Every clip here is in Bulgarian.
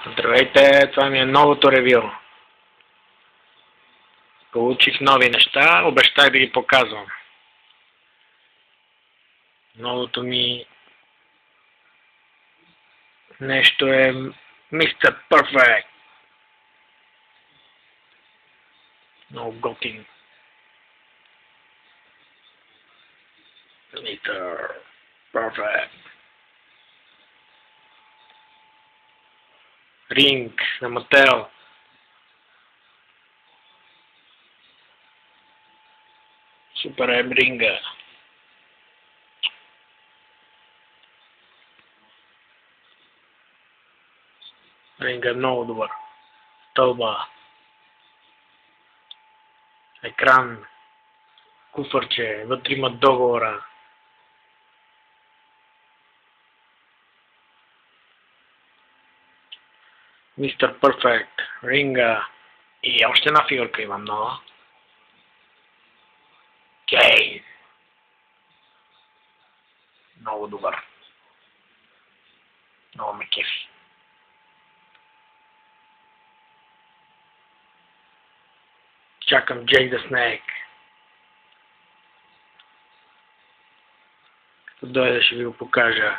Здравейте, това ми е новото ревю. Получих нови неща, обещах да ги показвам. Новото ми нещо е Mr. Perfect. Много готин. Mr. Perfect. Ринг на Мател. Супер е ринга. Ринга е много добър. Стълба. Екран. Куфърче. Вътре има договора. Мистер Перфект. Ринга. И още една фигурка имам нова. Кейн. Много добър. Много ме кефи. Чакам Джей да Снейк. Като дойде ще ви го покажа.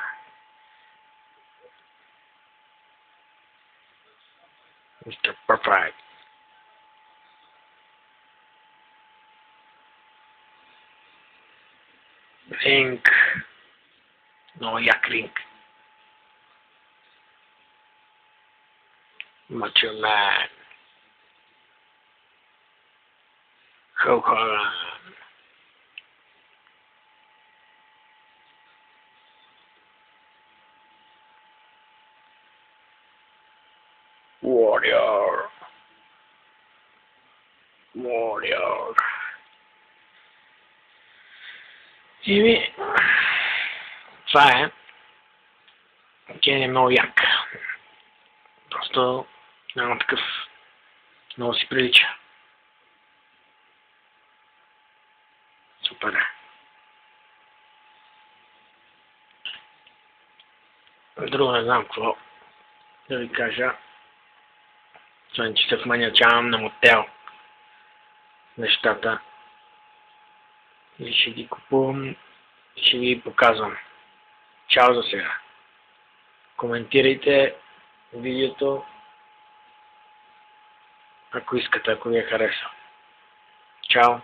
Мистер Перфект. Ринг. Много як ринг. Мачо Ман. Hulk Hogan. Warrior. И това е. Кейн е много як. Просто няма такъв. Много си прилича. Супер е. Друго не знам какво да ви кажа. Освен, че се вманячавам на мотел нещата. И ще ги купувам и ще ви показвам. Чао за сега. Коментирайте видеото, ако искате, ако ви е харесал. Чао!